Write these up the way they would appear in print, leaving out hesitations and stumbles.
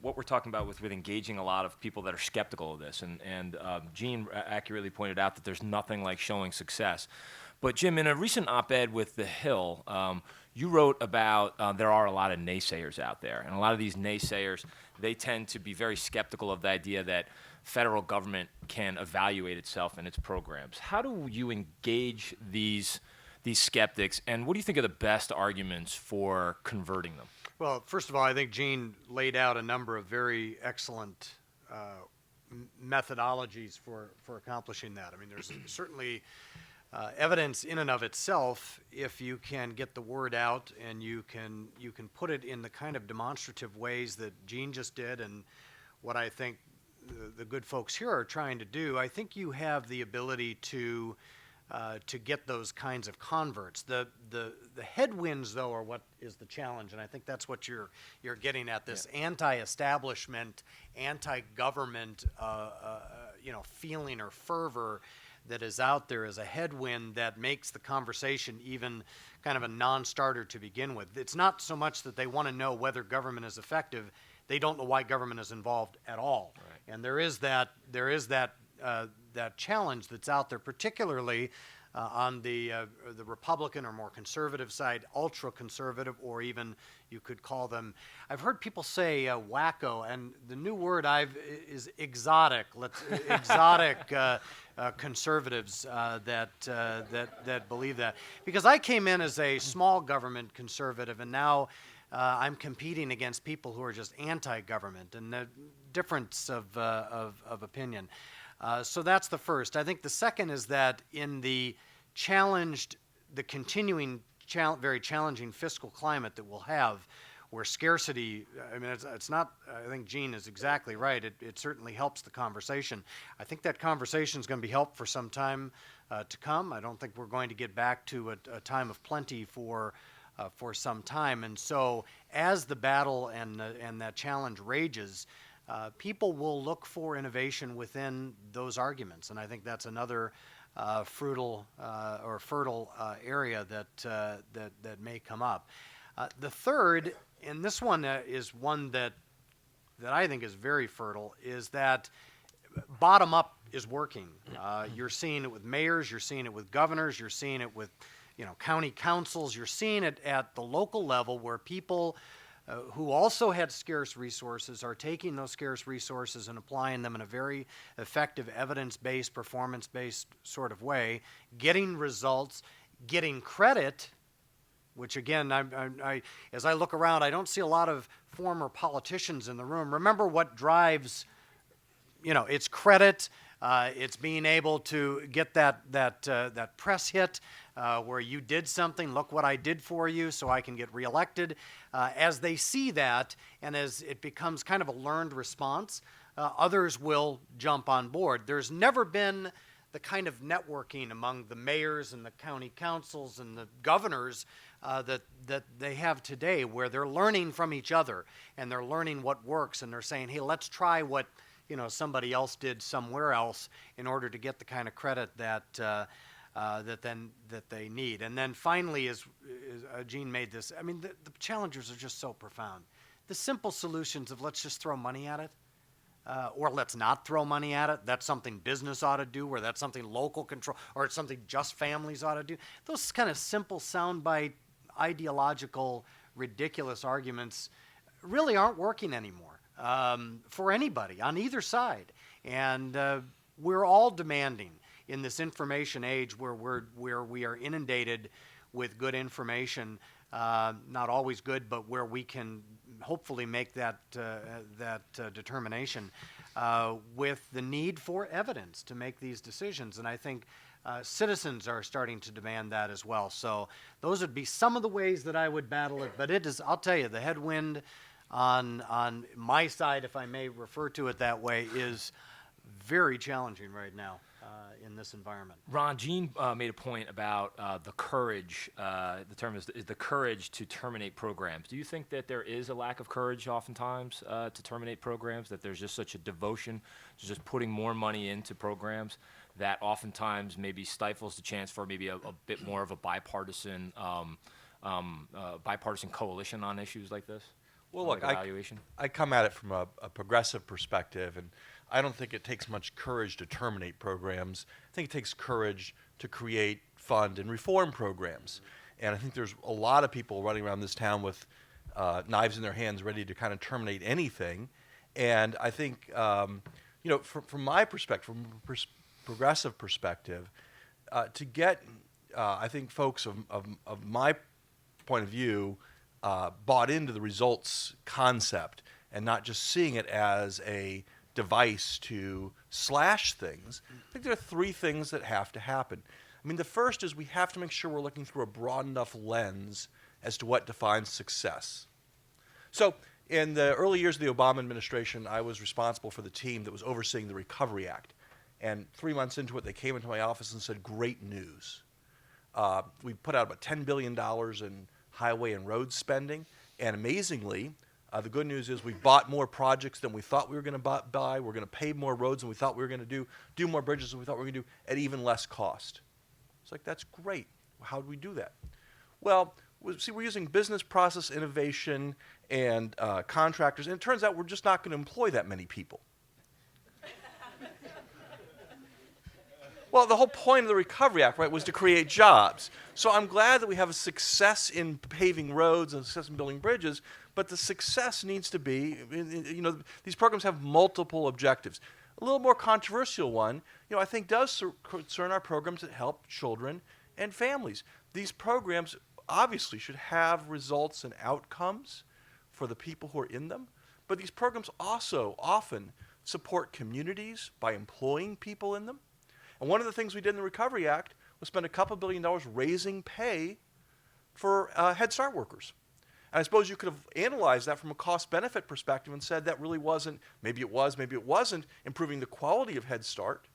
what we're talking about with engaging a lot of people that are skeptical of this. And Gene accurately pointed out that there's nothing like showing success. But Jim, in a recent op-ed with The Hill, you wrote about there are a lot of naysayers out there. And a lot of these naysayers, they tend to be very skeptical of the idea that federal government can evaluate itself and its programs. How do you engage these skeptics, and what do you think are the best arguments for converting them? Well, first of all, I think Gene laid out a number of very excellent methodologies for accomplishing that. I mean, there's certainly evidence in and of itself if you can get the word out and you can put it in the kind of demonstrative ways that Gene just did, and what I think the good folks here are trying to do. I think you have the ability to get those kinds of converts. The headwinds, though, are what is the challenge, and I think that's what you're getting at. This anti-establishment, anti-government, feeling or fervor that is out there is a headwind that makes the conversation even kind of a non-starter to begin with. It's not so much that they want to know whether government is effective; they don't know why government is involved at all. Right. And there is that challenge that's out there, particularly on the Republican or more conservative side, ultra-conservative, or even you could call them. I've heard people say wacko, and the new word is exotic. Exotic conservatives that believe that. Because I came in as a small government conservative, and now I'm competing against people who are just anti-government, and the difference of opinion. So that's the first. I think the second is that in the continuing very challenging fiscal climate that we'll have, where scarcity, I mean, it's not, I think Gene is exactly right. It certainly helps the conversation. I think that conversation is going to be helped for some time to come. I don't think we're going to get back to a time of plenty for some time. And so as the battle and that challenge rages, people will look for innovation within those arguments, and I think that's another fertile area that may come up. The third, and this one is one that I think is very fertile, is that bottom up is working. You're seeing it with mayors, you're seeing it with governors, you're seeing it with county councils, you're seeing it at the local level where people who also had scarce resources are taking those scarce resources and applying them in a very effective, evidence-based, performance-based sort of way, getting results, getting credit, which again, as I look around, I don't see a lot of former politicians in the room. Remember what drives, it's credit, it's being able to get that press hit, where you did something, look what I did for you so I can get reelected. As they see that, and as it becomes kind of a learned response, others will jump on board. There's never been the kind of networking among the mayors and the county councils and the governors that they have today, where they're learning from each other and they're learning what works, and they're saying, hey, let's try what somebody else did somewhere else in order to get the kind of credit that they need. And then finally, as Gene made this, I mean, the challenges are just so profound. The simple solutions of let's just throw money at it, or let's not throw money at it, that's something business ought to do, or that's something local control, or it's something just families ought to do. Those kind of simple soundbite, ideological, ridiculous arguments really aren't working anymore for anybody on either side. And we're all demanding in this information age where we are inundated with good information, not always good, but where we can hopefully make that determination with the need for evidence to make these decisions. And I think citizens are starting to demand that as well. So those would be some of the ways that I would battle it. But it is, I'll tell you, the headwind on my side, if I may refer to it that way, is very challenging right now in this environment. Ron, Gene made a point about the courage. The term is the courage to terminate programs. Do you think that there is a lack of courage oftentimes to terminate programs, that there's just such a devotion to just putting more money into programs that oftentimes maybe stifles the chance for maybe a bit more of a bipartisan coalition on issues like this? Well, on look, like evaluation? I come at it from a progressive perspective, and I don't think it takes much courage to terminate programs. I think it takes courage to create, fund, and reform programs. And I think there's a lot of people running around this town with knives in their hands ready to kind of terminate anything. And I think, from my perspective, from a progressive perspective, to get, I think, folks of my point of view bought into the results concept and not just seeing it as a device to slash things, I think there are three things that have to happen. I mean, the first is we have to make sure we're looking through a broad enough lens as to what defines success. So in the early years of the Obama administration, I was responsible for the team that was overseeing the Recovery Act. And 3 months into it, they came into my office and said, great news. We put out about $10 billion in highway and road spending. And amazingly, the good news is we bought more projects than we thought we were going to buy. We're going to pave more roads than we thought we were going to do more bridges than we thought we were going to do at even less cost. It's like, that's great. How do we do that? Well, we're using business process innovation and contractors, and it turns out we're just not going to employ that many people. Well, the whole point of the Recovery Act, right, was to create jobs. So I'm glad that we have a success in paving roads and success in building bridges, but the success needs to be, these programs have multiple objectives. A little more controversial one, I think does concern our programs that help children and families. These programs obviously should have results and outcomes for the people who are in them, but these programs also often support communities by employing people in them. And one of the things we did in the Recovery Act was spend a couple $2 billion raising pay for Head Start workers. And I suppose you could have analyzed that from a cost-benefit perspective and said that really wasn't, maybe it was, maybe it wasn't, improving the quality of Head Start.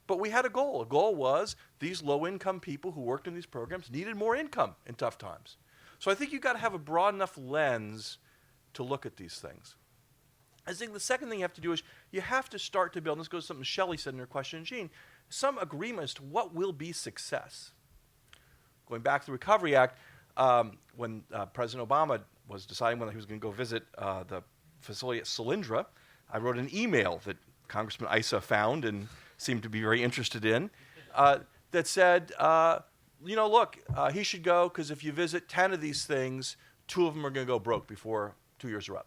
But we had a goal. A goal was these low-income people who worked in these programs needed more income in tough times. So I think you've got to have a broad enough lens to look at these things. I think the second thing you have to do is you have to start to build, and this goes to something Shelley said in her question, Gene, some agreement as to what will be success. Going back to the Recovery Act, when President Obama was deciding whether he was going to go visit the facility at Solyndra, I wrote an email that Congressman Issa found and seemed to be very interested in that said, look, he should go because if you visit 10 of these things, 2 of them are going to go broke before 2 years are up.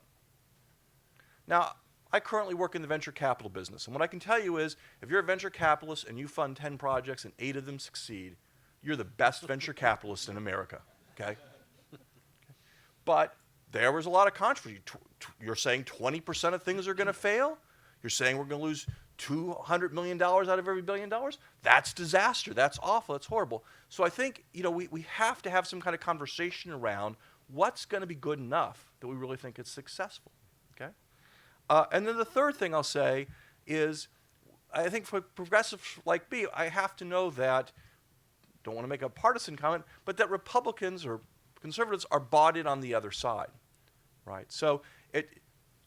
Now, I currently work in the venture capital business, and what I can tell you is if you're a venture capitalist and you fund 10 projects and 8 of them succeed, you're the best venture capitalist in America, okay? But there was a lot of controversy. You're saying 20% of things are going to fail? You're saying we're going to lose $200 million out of every $1 billion? That's disaster. That's awful. That's horrible. So I think we have to have some kind of conversation around what's going to be good enough that we really think it's successful, okay? And then the third thing I'll say is I think for progressives like me, I have to know that, don't want to make a partisan comment, but that Republicans or conservatives are bought in on the other side, right? So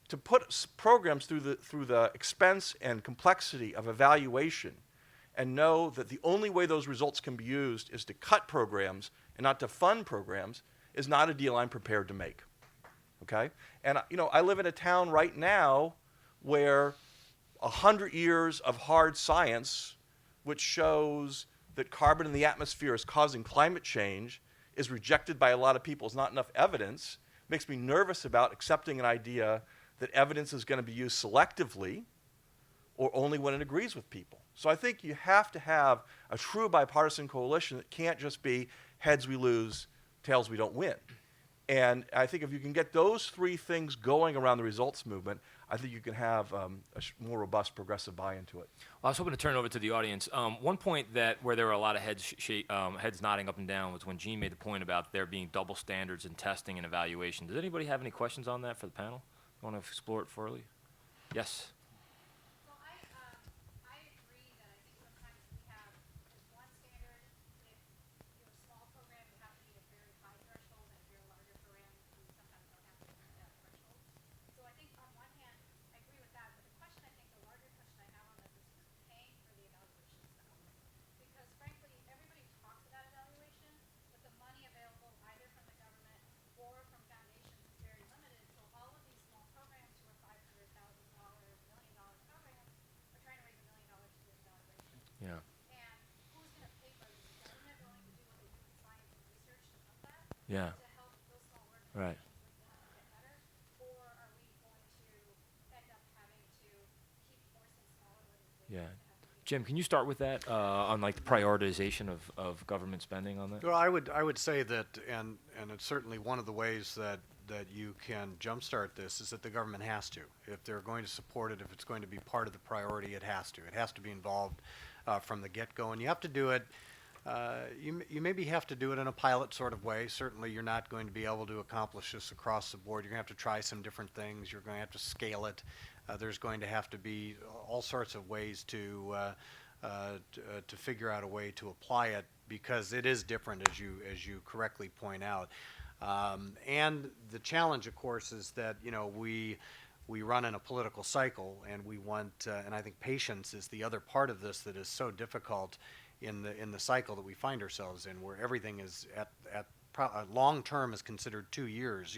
to put programs through the expense and complexity of evaluation and know that the only way those results can be used is to cut programs and not to fund programs is not a deal I'm prepared to make. Okay? And I live in a town right now where 100 years of hard science, which shows that carbon in the atmosphere is causing climate change, is rejected by a lot of people as not enough evidence, makes me nervous about accepting an idea that evidence is going to be used selectively or only when it agrees with people. So I think you have to have a true bipartisan coalition that can't just be heads we lose, tails we don't win. And I think if you can get those 3 things going around the results movement, I think you can have a more robust progressive buy-in to it. Well, I was hoping to turn it over to the audience. One point where there were a lot of heads nodding up and down was when Gene made the point about there being double standards in testing and evaluation. Does anybody have any questions on that for the panel? You want to explore it further? Yes. Yeah. And who's going to pay for it? Is the government willing to do what they do in science and research to fund that? Yeah. To help those small Right. organizations get better? Or are we going to end up having to keep forcing smaller organizations Yeah. to have to do Jim, can you start with that on like the prioritization of government spending on that? Well, I would say that, and it's certainly one of the ways that you can jumpstart this is that the government has to. If they're going to support it, if it's going to be part of the priority, it has to. It has to be involved from the get-go, and you have to do it. You maybe have to do it in a pilot sort of way. Certainly, you're not going to be able to accomplish this across the board. You're going to have to try some different things. You're going to have to scale it. There's going to have to be all sorts of ways to figure out a way to apply it, because it is different, as you correctly point out. And the challenge, of course, is that we run in a political cycle, and we want, and I think patience is the other part of this that is so difficult in the cycle that we find ourselves in, where everything is at long term is considered 2 years,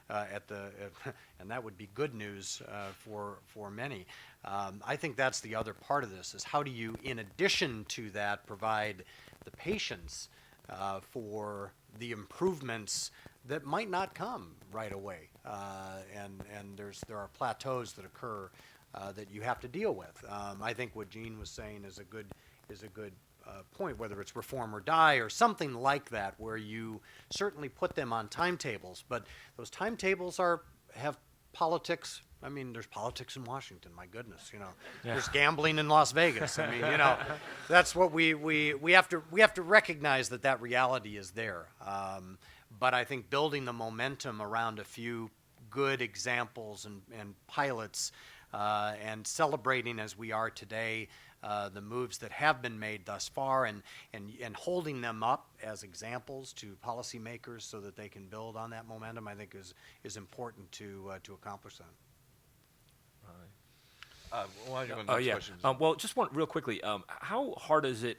and that would be good news for many. I think that's the other part of this, is how do you, in addition to that, provide the patience for the improvements that might not come right away, and there are plateaus that occur that you have to deal with. I think what Gene was saying is a good point, whether it's reform or die or something like that, where you certainly put them on timetables, but those timetables have politics. I mean, there's politics in Washington. My goodness, There's gambling in Las Vegas. I mean, that's what we have to recognize that reality is there. But I think building the momentum around a few good examples and pilots, and celebrating as we are today the moves that have been made thus far, and holding them up as examples to policymakers so that they can build on that momentum, I think is important to accomplish that. Why don't you go to the next questions? Well, just one real quickly. How hard is it,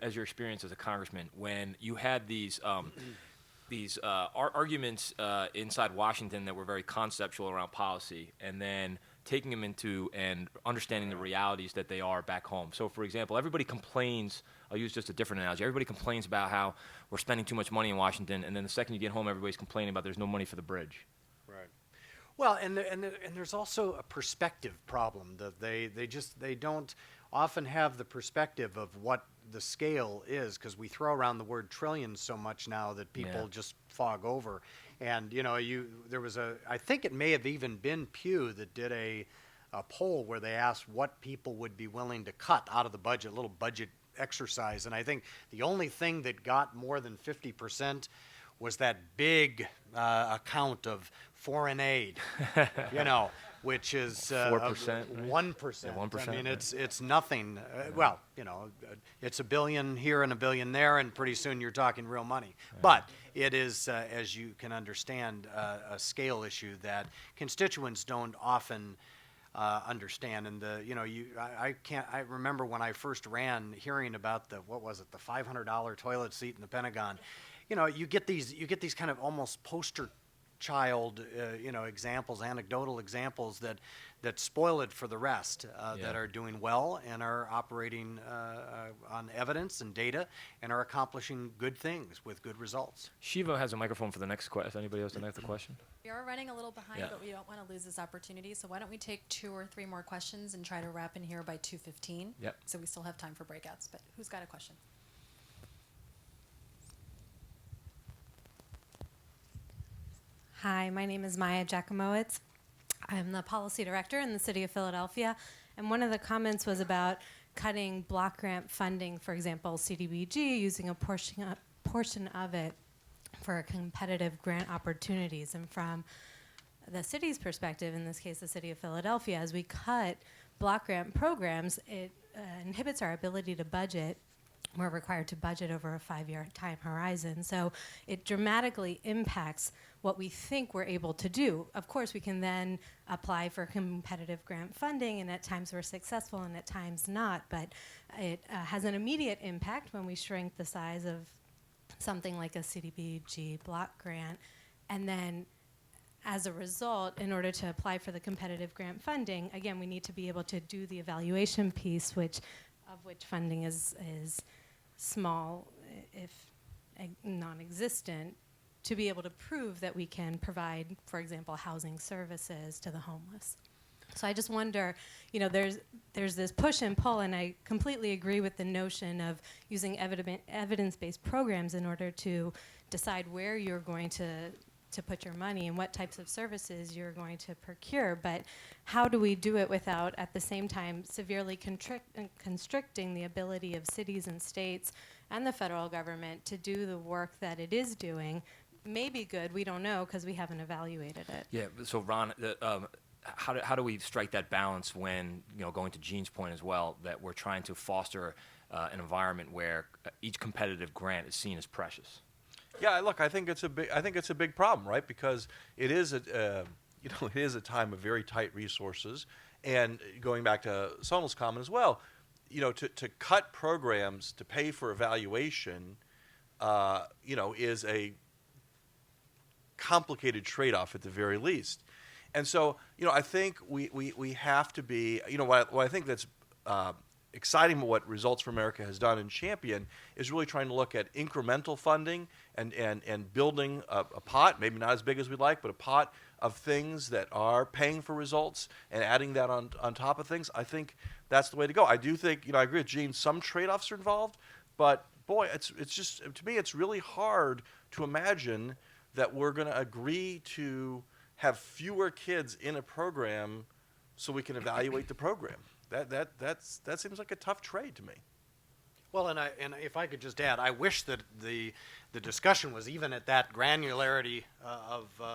as your experience as a congressman, when you had these arguments inside Washington that were very conceptual around policy, and then taking them into and understanding the realities that they are back home? So, for example, everybody complains. I'll use just a different analogy. Everybody complains about how we're spending too much money in Washington, and then the second you get home, everybody's complaining about there's no money for the bridge. Right. Well, and there's also a perspective problem that they don't often have the perspective of what the scale is, because we throw around the word trillions so much now that people just fog over. And there was I think it may have even been Pew that did a poll where they asked what people would be willing to cut out of the budget, a little budget exercise, and I think the only thing that got more than 50% was that big account of foreign aid, which is 4%, 1%. Yeah, 1%, I mean, right. it's nothing. Well, it's $1 billion here and $1 billion there, and pretty soon you're talking real money. Right. But it is, as you can understand, a scale issue that constituents don't often understand. And I remember when I first ran, hearing about the $500 toilet seat in the Pentagon. You get these kind of almost poster child, examples, anecdotal examples that spoil it for the rest, that are doing well and are operating on evidence and data and are accomplishing good things with good results. Shiva has a microphone for the next question. If anybody else has another question? We are running a little behind, Yeah. but we don't want to lose this opportunity. So why don't we take 2 or 3 more questions and try to wrap in here by 2:15? Yep. So we still have time for breakouts. But who's got a question? Hi, my name is Maya Jakimowicz. I'm the policy director in the city of Philadelphia. And one of the comments was about cutting block grant funding, for example, CDBG, using a portion of it for competitive grant opportunities. And from the city's perspective, in this case the city of Philadelphia, as we cut block grant programs, it inhibits our ability to budget. We're required to budget over a 5-year time horizon. So it dramatically impacts what we think we're able to do. Of course, we can then apply for competitive grant funding, and at times we're successful and at times not. But it has an immediate impact when we shrink the size of something like a CDBG block grant. And then as a result, in order to apply for the competitive grant funding, again, we need to be able to do the evaluation piece, of which funding is small, if non-existent, to be able to prove that we can provide, for example, housing services to the homeless. So I just wonder, there's this push and pull, and I completely agree with the notion of using evidence-based programs in order to decide where you're going to put your money and what types of services you're going to procure. But how do we do it without, at the same time, severely constricting the ability of cities and states and the federal government to do the work that it is doing? Maybe good, we don't know, because we haven't evaluated it. Yeah. So Ron, how do we strike that balance when, going to Gene's point as well, that we're trying to foster an environment where each competitive grant is seen as precious? Yeah, look, I think it's a big problem, right? Because it is it is a time of very tight resources, and going back to Sonal's comment as well, to cut programs to pay for evaluation, is a complicated trade-off at the very least. And so, I think we have to be, what I think that's exciting about what Results for America has done in Champion is really trying to look at incremental funding and building a pot, maybe not as big as we'd like, but a pot of things that are paying for results and adding that on top of things. I think that's the way to go. I do think, I agree with Gene, some trade-offs are involved, but boy, it's just, to me, it's really hard to imagine that we're going to agree to have fewer kids in a program so we can evaluate the program. That seems like a tough trade to me. Well, and if I could just add, I wish that the discussion was even at that granularity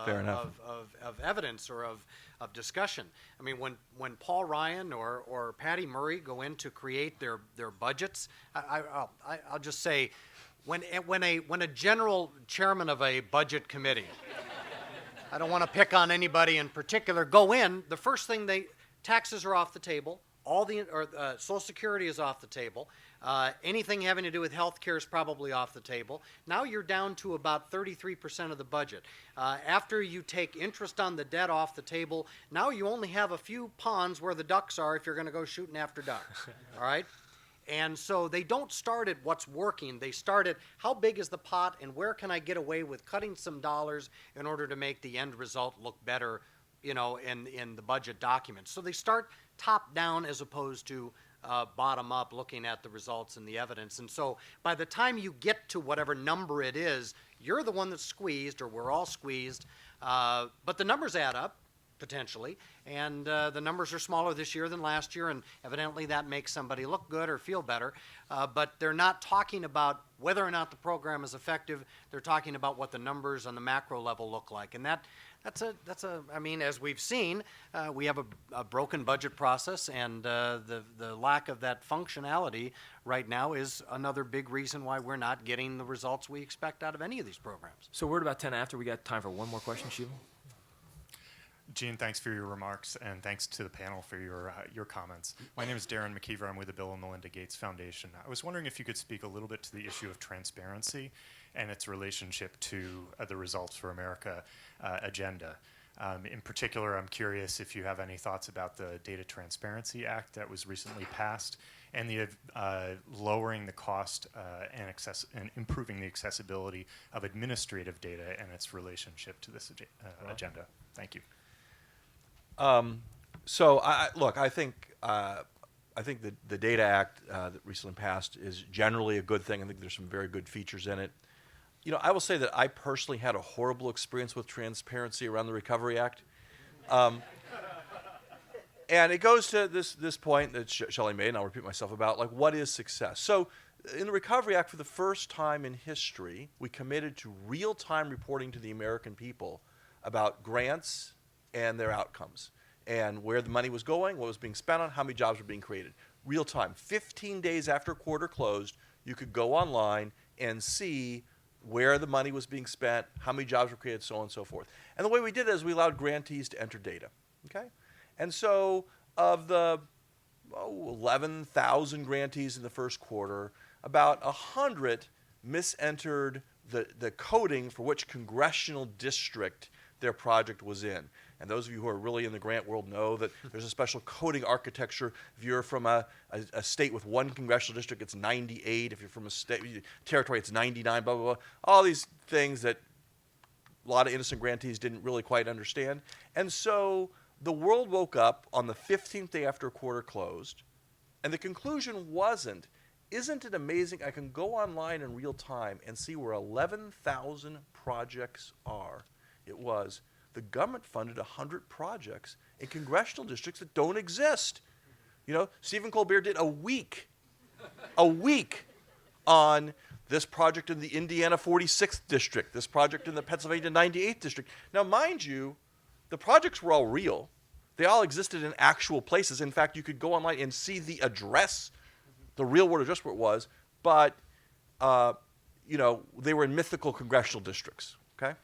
Fair enough. of evidence or of discussion. I mean, when Paul Ryan or Patty Murray go in to create their budgets, I'll just say, when a general chairman of a budget committee, I don't want to pick on anybody in particular, go in, the first thing taxes are off the table. Social Security is off the table. Anything having to do with health care is probably off the table. Now you're down to about 33% of the budget. After you take interest on the debt off the table, now you only have a few ponds where the ducks are if you're going to go shooting after ducks. All right? And so they don't start at what's working. They start at how big is the pot and where can I get away with cutting some dollars in order to make the end result look better, in the budget document. So they start top down as opposed to bottom up, looking at the results and the evidence. And so by the time you get to whatever number it is, you're the one that's squeezed, or we're all squeezed. But the numbers add up, potentially, and the numbers are smaller this year than last year, and evidently that makes somebody look good or feel better. But they're not talking about whether or not the program is effective. They're talking about what the numbers on the macro level look like. And I mean, as we've seen, we have a broken budget process, and the lack of that functionality right now is another big reason why we're not getting the results we expect out of any of these programs. So we're at about 10 after. We got time for one more question, Sheila. Gene, thanks for your remarks, and thanks to the panel for your comments. My name is Darren McKeever. I'm with the Bill and Melinda Gates Foundation. I was wondering if you could speak a little bit to the issue of transparency and its relationship to the Results for America agenda. In particular, I'm curious if you have any thoughts about the Data Transparency Act that was recently passed and the lowering the cost and improving the accessibility of administrative data and its relationship to this agenda. Thank you. So I think the Data Act that recently passed is generally a good thing. I think there's some very good features in it. I will say that I personally had a horrible experience with transparency around the Recovery Act. And it goes to this point that Shelley made, and I'll repeat myself about, like, what is success? So in the Recovery Act, for the first time in history, we committed to real-time reporting to the American people about grants and their outcomes, and where the money was going, what was being spent on, how many jobs were being created. Real time. 15 days after quarter closed, you could go online and see where the money was being spent, how many jobs were created, so on and so forth. And the way we did it is we allowed grantees to enter data. Okay? And so of the 11,000 grantees in the first quarter, about 100 misentered the coding for which congressional district their project was in. And those of you who are really in the grant world know that there's a special coding architecture. If you're from a state with one congressional district, it's 98. If you're from a territory, it's 99, blah, blah, blah. All these things that a lot of innocent grantees didn't really quite understand. And so the world woke up on the 15th day after a quarter closed, and the conclusion wasn't, isn't it amazing I can go online in real time and see where 11,000 projects are? It was, the government funded 100 projects in congressional districts that don't exist. You know, Stephen Colbert did a week on this project in the Indiana 46th district, this project in the Pennsylvania 98th district. Now, mind you, the projects were all real. They all existed in actual places. In fact, you could go online and see the address, the real world address where it was, but you know, they were in mythical congressional districts. Okay.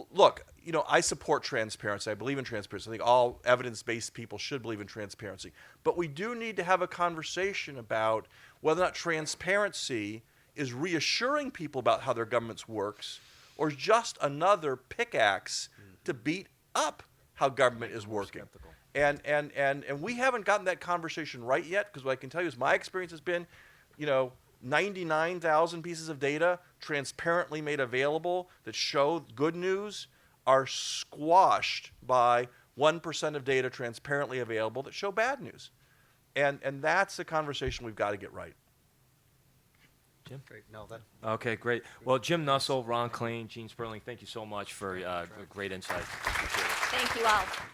Look, you know, I support transparency. I believe in transparency. I think all evidence-based people should believe in transparency. But we do need to have a conversation about whether or not transparency is reassuring people about how their governments works, or just another pickaxe to beat up how government is working. And we haven't gotten that conversation right yet, because what I can tell you is my experience has been, you know, 99,000 pieces of data transparently made available that show good news are squashed by 1% of data transparently available that show bad news. And that's a conversation we've got to get right. Jim? Great. No, that. Okay, great. Well, Jim Nussle, Ron Klain, Gene Sperling, thank you so much for great insight. Appreciate it. Thank you all.